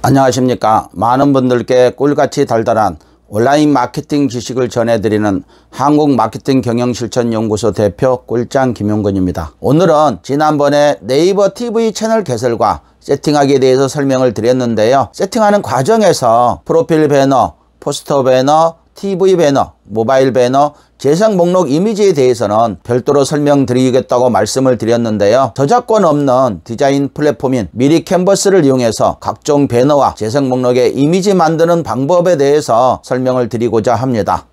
안녕하십니까. 많은 분들께 꿀같이 달달한 온라인 마케팅 지식을 전해드리는 한국마케팅경영실천연구소 대표 꿀짱 김용근입니다. 오늘은 지난번에 네이버 TV 채널 개설과 세팅하기에 대해서 설명을 드렸는데요. 세팅하는 과정에서 프로필 배너, 포스터 배너, TV 배너, 모바일 배너, 재생 목록 이미지에 대해서는 별도로 설명드리겠다고 말씀을 드렸는데요. 저작권 없는 디자인 플랫폼인 미리 캔버스를 이용해서 각종 배너와 재생 목록의 이미지 만드는 방법에 대해서 설명을 드리고자 합니다.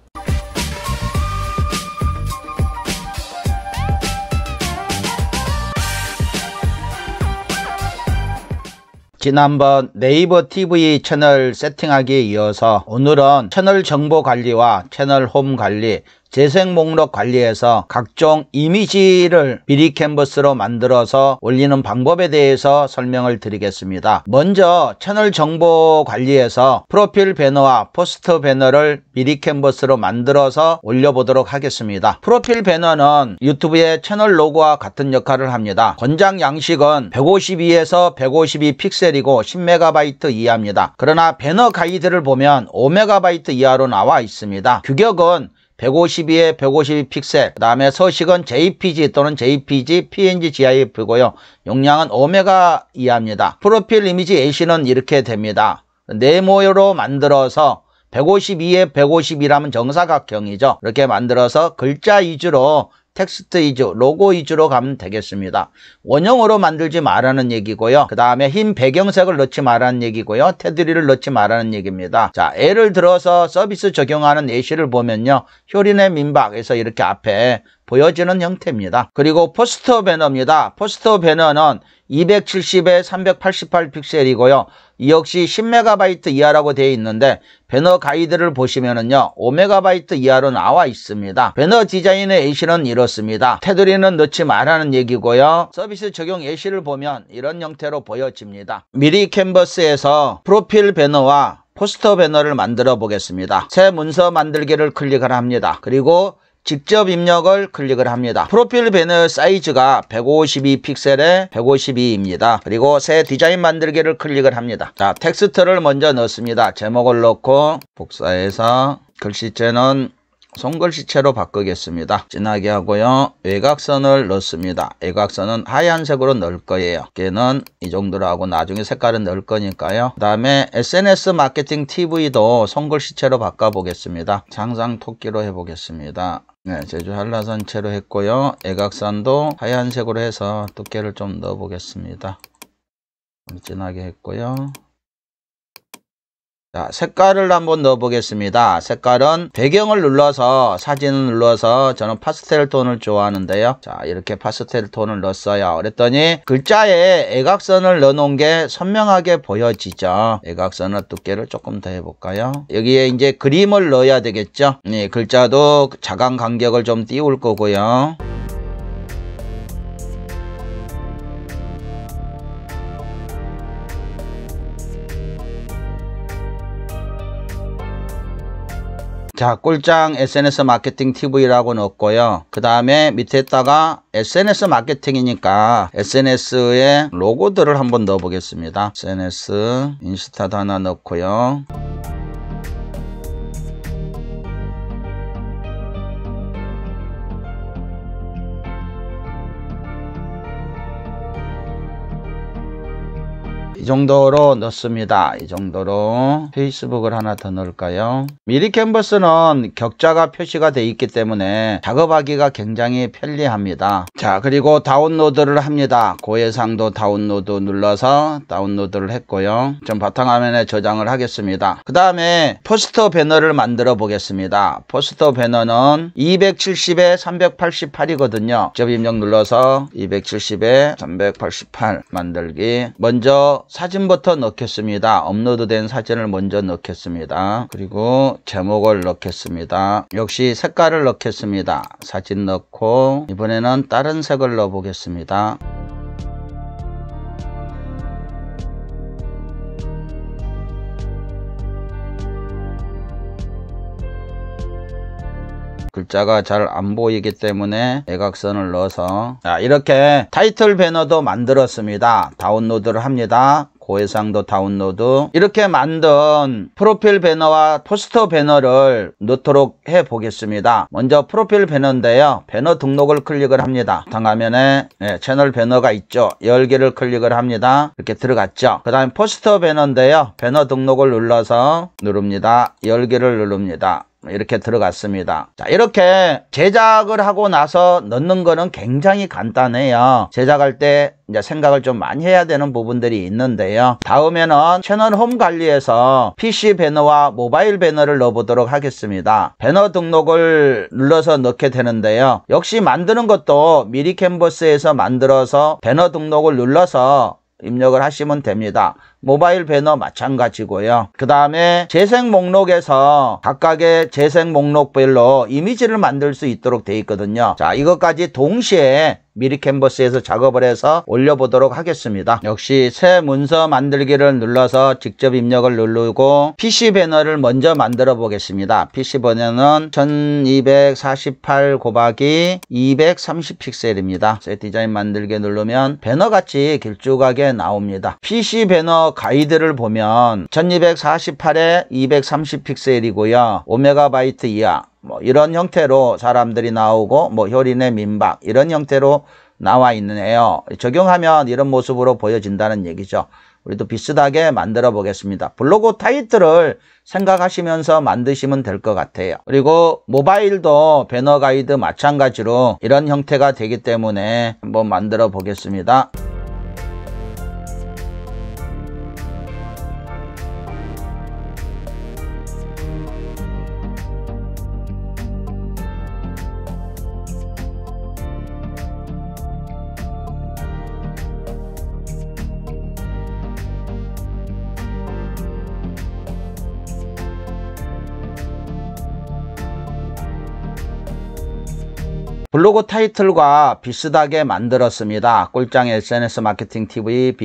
지난번 네이버 TV 채널 세팅하기에 이어서 오늘은 채널 정보 관리와 채널 홈 관리, 재생 목록 관리에서 각종 이미지를 미리 캔버스로 만들어서 올리는 방법에 대해서 설명을 드리겠습니다. 먼저 채널 정보 관리에서 프로필 배너와 포스터 배너를 미리 캔버스로 만들어서 올려보도록 하겠습니다. 프로필 배너는 유튜브의 채널 로고와 같은 역할을 합니다. 권장 양식은 152에서 152 픽셀이고 10MB 이하입니다. 그러나 배너 가이드를 보면 5MB 이하로 나와 있습니다. 규격은 152에 152 픽셀, 그 다음에 서식은 JPG 또는 JPG, PNG, GIF고요. 용량은 5메가 이하입니다. 프로필 이미지 AC는 이렇게 됩니다. 네모로 만들어서 152에 152라면 정사각형이죠. 이렇게 만들어서 글자 위주로, 텍스트 위주, 로고 위주로 가면 되겠습니다. 원형으로 만들지 말라는 얘기고요. 그 다음에 흰 배경색을 넣지 말라는 얘기고요. 테두리를 넣지 말라는 얘기입니다. 자, 예를 들어서 서비스 적용하는 예시를 보면요. 효린의 민박에서 이렇게 앞에 보여지는 형태입니다. 그리고 포스터 배너입니다. 포스터 배너는 270에 388 픽셀이고요. 이 역시 10MB 이하라고 되어 있는데 배너 가이드를 보시면은요 5MB 이하로 나와 있습니다. 배너 디자인의 예시는 이렇습니다. 테두리는 넣지 말라는 얘기고요. 서비스 적용 예시를 보면 이런 형태로 보여집니다. 미리 캔버스에서 프로필 배너와 포스터 배너를 만들어 보겠습니다. 새 문서 만들기를 클릭을 합니다. 그리고 직접 입력을 클릭을 합니다. 프로필 배너 사이즈가 152 픽셀에 152입니다. 그리고 새 디자인 만들기를 클릭을 합니다. 자, 텍스트를 먼저 넣습니다. 제목을 넣고 복사해서 글씨체는 손글씨체로 바꾸겠습니다. 진하게 하고요. 외곽선을 넣습니다. 외곽선은 하얀색으로 넣을 거예요. 걔는 이 정도로 하고 나중에 색깔은 넣을 거니까요. 그 다음에 SNS 마케팅 TV도 손글씨체로 바꿔보겠습니다. 상상 토끼로 해보겠습니다. 네, 제주 한라산체로 했고요. 외곽선도 하얀색으로 해서 두께를 좀 넣어 보겠습니다. 진하게 했고요. 자, 색깔을 한번 넣어 보겠습니다. 색깔은 배경을 눌러서 사진을 눌러서 저는 파스텔 톤을 좋아하는데요. 자, 이렇게 파스텔 톤을 넣었어요. 그랬더니 글자에 애각선을 넣어 놓은 게 선명하게 보여지죠. 애각선의 두께를 조금 더 해볼까요? 여기에 이제 그림을 넣어야 되겠죠. 네, 글자도 자강 간격을 좀 띄울 거고요. 자, 꿀짱 SNS 마케팅 TV라고 넣었고요. 그 다음에 밑에다가 SNS 마케팅이니까 SNS의 로고들을 한번 넣어 보겠습니다. SNS 인스타도 하나 넣고요. 이 정도로 넣습니다. 이 정도로 페이스북을 하나 더 넣을까요? 미리 캔버스는 격자가 표시가 되어 있기 때문에 작업하기가 굉장히 편리합니다. 자, 그리고 다운로드를 합니다. 고해상도 다운로드 눌러서 다운로드를 했고요. 좀 바탕화면에 저장을 하겠습니다. 그 다음에 포스터 배너를 만들어 보겠습니다. 포스터 배너는 270에 388이거든요. 직접 입력 눌러서 270에 388 만들기. 먼저 사진부터 넣겠습니다. 업로드된 사진을 먼저 넣겠습니다. 그리고 제목을 넣겠습니다. 역시 색깔을 넣겠습니다. 사진 넣고 이번에는 다른 색을 넣어 보겠습니다. 글자가 잘 안 보이기 때문에 대각선을 넣어서, 자, 이렇게 타이틀 배너도 만들었습니다. 다운로드를 합니다. 고해상도 다운로드. 이렇게 만든 프로필 배너와 포스터 배너를 넣도록 해 보겠습니다. 먼저 프로필 배너인데요. 배너 등록을 클릭을 합니다. 바탕화면에 채널 배너가 있죠. 열개를 클릭을 합니다. 이렇게 들어갔죠. 그 다음에 포스터 배너인데요. 배너 등록을 눌러서 누릅니다. 열개를 누릅니다. 이렇게 들어갔습니다. 자, 이렇게 제작을 하고 나서 넣는 거는 굉장히 간단해요. 제작할 때 이제 생각을 좀 많이 해야 되는 부분들이 있는데요. 다음에는 채널 홈 관리에서 PC 배너와 모바일 배너를 넣어보도록 하겠습니다. 배너 등록을 눌러서 넣게 되는데요. 역시 만드는 것도 미리 캔버스에서 만들어서 배너 등록을 눌러서 입력을 하시면 됩니다. 모바일 배너 마찬가지고요. 그 다음에 재생 목록에서 각각의 재생 목록별로 이미지를 만들 수 있도록 되어 있거든요. 자, 이것까지 동시에 미리 캔버스에서 작업을 해서 올려보도록 하겠습니다. 역시 새 문서 만들기를 눌러서 직접 입력을 누르고 PC 배너를 먼저 만들어 보겠습니다. PC 배너는 1248 곱하기 230 픽셀입니다. 새 디자인 만들기 누르면 배너같이 길쭉하게 나옵니다. PC 배너 가이드를 보면 1248에 230 픽셀이고요. 5MB 이하 이런 형태로 사람들이 나오고 혈인의 민박 이런 형태로 나와 있네요. 적용하면 이런 모습으로 보여진다는 얘기죠. 우리도 비슷하게 만들어 보겠습니다. 블로그 타이틀을 생각하시면서 만드시면 될 것 같아요. 그리고 모바일도 배너 가이드 마찬가지로 이런 형태가 되기 때문에 한번 만들어 보겠습니다. 블로그 타이틀과 비슷하게 만들었습니다. 꿀장 SNS 마케팅 TV,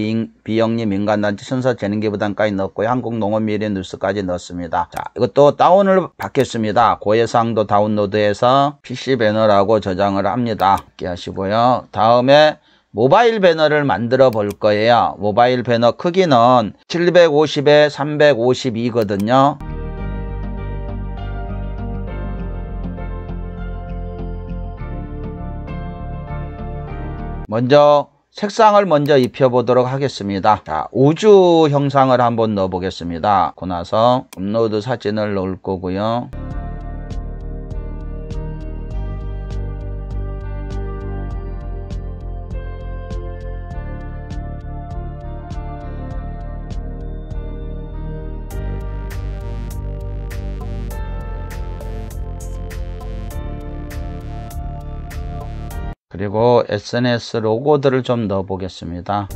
비영리 민간단체 순서 재능기부단까지 넣었고요. 한국농업미래 뉴스까지 넣었습니다. 자, 이것도 다운을 받겠습니다. 고해상도 다운로드해서 PC 배너라고 저장을 합니다. 이렇게 하시고요. 다음에 모바일 배너를 만들어 볼 거예요. 모바일 배너 크기는 750에 352거든요. 먼저 색상을 먼저 입혀 보도록 하겠습니다. 자, 우주 형상을 한번 넣어 보겠습니다. 그러고 나서 업로드 사진을 넣을 거고요. 그리고 SNS 로고들을 좀 넣어 보겠습니다.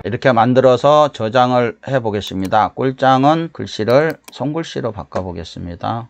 이렇게 만들어서 저장을 해 보겠습니다. 꿀장은 글씨를 손글씨로 바꿔 보겠습니다.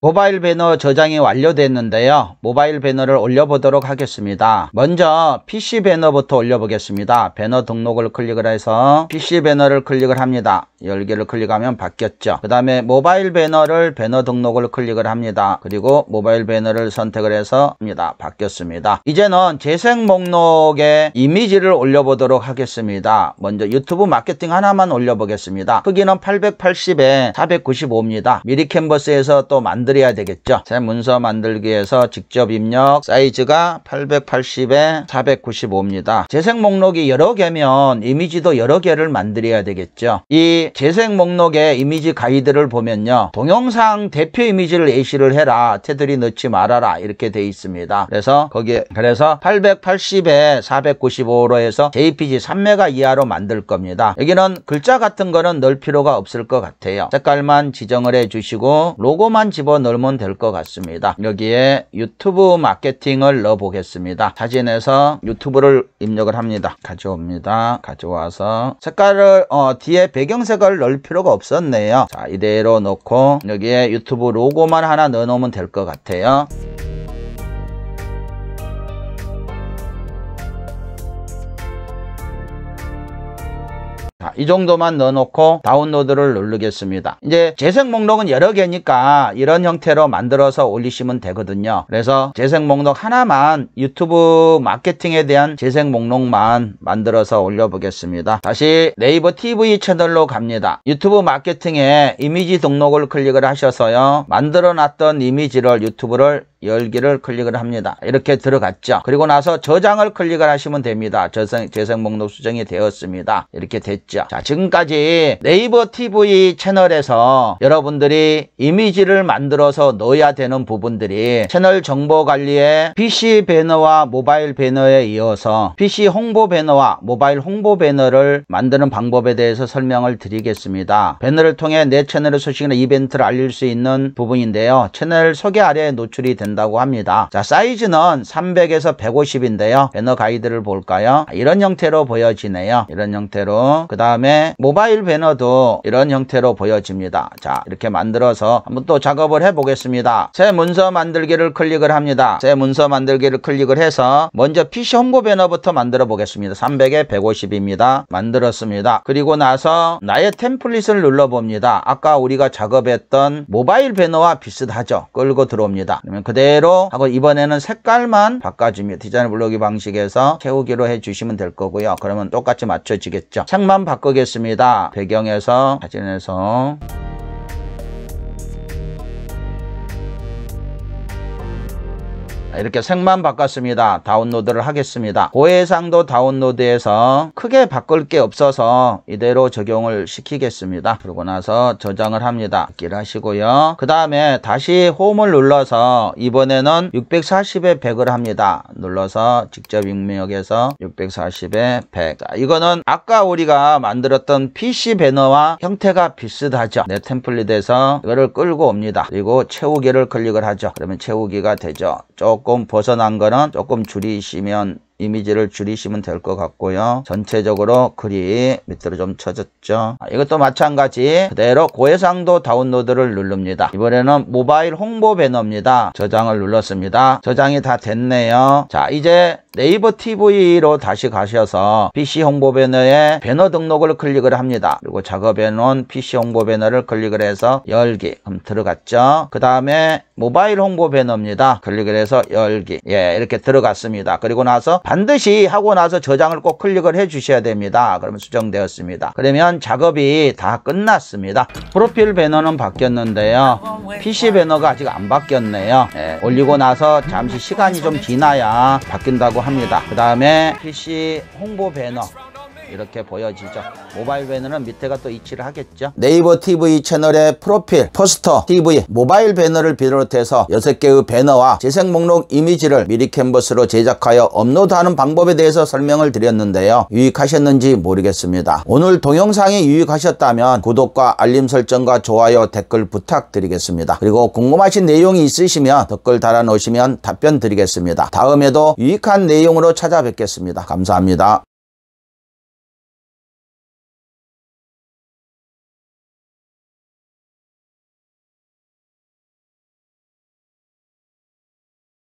모바일 배너 저장이 완료됐는데요. 모바일 배너를 올려보도록 하겠습니다. 먼저 PC 배너부터 올려보겠습니다. 배너 등록을 클릭을 해서 PC 배너를 클릭을 합니다. 10개를 클릭하면 바뀌었죠. 그 다음에 모바일 배너를 배너 등록을 클릭을 합니다. 그리고 모바일 배너를 선택을 해서 합니다. 바뀌었습니다. 이제는 재생 목록에 이미지를 올려보도록 하겠습니다. 먼저 유튜브 마케팅 하나만 올려보겠습니다. 크기는 880에 495입니다. 미리 캔버스에서 또 만들어야 되겠죠. 새 문서 만들기에서 직접 입력, 사이즈가 880에 495입니다. 재생 목록이 여러 개면 이미지도 여러 개를 만들어야 되겠죠. 이 재생 목록의 이미지 가이드를 보면요, 동영상 대표 이미지를 예시를 해라, 테두리 넣지 말아라, 이렇게 돼 있습니다. 그래서 거기에 880에 495로 해서 JPG 3메가 이하로 만들 겁니다. 여기는 글자 같은 거는 넣을 필요가 없을 것 같아요. 색깔만 지정을 해 주시고 로고만 집어넣으면 넣으면 될 것 같습니다. 여기에 유튜브 마케팅을 넣어 보겠습니다. 사진에서 유튜브를 입력을 합니다. 가져옵니다. 가져와서 색깔을 뒤에 배경색을 넣을 필요가 없었네요. 자, 이대로 넣고 여기에 유튜브 로고만 하나 넣어 놓으면 될 것 같아요. 자, 이 정도만 넣어놓고 다운로드를 누르겠습니다. 이제 재생 목록은 여러 개니까 이런 형태로 만들어서 올리시면 되거든요. 그래서 재생 목록 하나만, 유튜브 마케팅에 대한 재생 목록만 만들어서 올려보겠습니다. 다시 네이버 TV 채널로 갑니다. 유튜브 마케팅에 이미지 등록을 클릭을 하셔서요, 만들어놨던 이미지를, 유튜브를 열기를 클릭을 합니다. 이렇게 들어갔죠. 그리고 나서 저장을 클릭을 하시면 됩니다. 재생 목록 수정이 되었습니다. 이렇게 됐죠. 자, 지금까지 네이버 TV 채널에서 여러분들이 이미지를 만들어서 넣어야 되는 부분들이 채널 정보 관리에 PC 배너와 모바일 배너에 이어서 PC 홍보 배너와 모바일 홍보 배너를 만드는 방법에 대해서 설명을 드리겠습니다. 배너를 통해 내 채널의 소식이나 이벤트를 알릴 수 있는 부분인데요. 채널 소개 아래에 노출이 된다고 합니다. 자, 사이즈는 300에서 150인데요. 배너 가이드를 볼까요? 이런 형태로 보여지네요. 이런 형태로. 그 다음에 모바일 배너도 이런 형태로 보여집니다. 자, 이렇게 만들어서 한번 또 작업을 해 보겠습니다. 새 문서 만들기를 클릭을 합니다. 새 문서 만들기를 클릭을 해서 먼저 PC 홍보 배너부터 만들어 보겠습니다. 300에 150입니다. 만들었습니다. 그리고 나서 나의 템플릿을 눌러 봅니다. 아까 우리가 작업했던 모바일 배너와 비슷하죠. 끌고 들어옵니다. 그러면 그대로 하고 이번에는 색깔만 바꿔줍니다. 디자인 블로그 방식에서 채우기로 해주시면 될 거고요. 그러면 똑같이 맞춰지겠죠. 색만 바꾸겠습니다. 배경에서, 사진에서 이렇게 색만 바꿨습니다. 다운로드를 하겠습니다. 고해상도 다운로드해서 크게 바꿀 게 없어서 이대로 적용을 시키겠습니다. 그러고 나서 저장을 합니다. 길 하시고요. 그 다음에 다시 홈을 눌러서 이번에는 640에 100을 합니다. 눌러서 직접 입력해서 640에 100. 자, 이거는 아까 우리가 만들었던 PC 배너와 형태가 비슷하죠. 내 템플릿에서 이거를 끌고 옵니다. 그리고 채우기를 클릭을 하죠. 그러면 채우기가 되죠. 조금 벗어난 거는 조금 줄이시면, 이미지를 줄이시면 될 것 같고요. 전체적으로 글이 밑으로 좀 쳐졌죠. 이것도 마찬가지 그대로 고해상도 다운로드를 누릅니다. 이번에는 모바일 홍보 배너입니다. 저장을 눌렀습니다. 저장이 다 됐네요. 자, 이제 네이버 TV로 다시 가셔서 PC 홍보 배너에 배너 등록을 클릭을 합니다. 그리고 작업해 놓은 PC 홍보 배너를 클릭을 해서 열기. 그럼 들어갔죠. 그 다음에 모바일 홍보 배너입니다. 클릭을 해서 열기. 예, 이렇게 들어갔습니다. 그리고 나서 반드시 하고 나서 저장을 꼭 클릭을 해 주셔야 됩니다. 그러면 수정되었습니다. 그러면 작업이 다 끝났습니다. 프로필 배너는 바뀌었는데요. PC 배너가 아직 안 바뀌었네요. 예, 올리고 나서 잠시 시간이 좀 지나야 바뀐다고 합니다. 그 다음에 PC 홍보 배너 이렇게 보여지죠. 모바일 배너는 밑에가 또 위치를 하겠죠. 네이버 TV 채널의 프로필, 포스터, TV, 모바일 배너를 비롯해서 6개의 배너와 재생 목록 이미지를 미리 캔버스로 제작하여 업로드하는 방법에 대해서 설명을 드렸는데요. 유익하셨는지 모르겠습니다. 오늘 동영상이 유익하셨다면 구독과 알림 설정과 좋아요, 댓글 부탁드리겠습니다. 그리고 궁금하신 내용이 있으시면 댓글 달아 놓으시면 답변 드리겠습니다. 다음에도 유익한 내용으로 찾아뵙겠습니다. 감사합니다.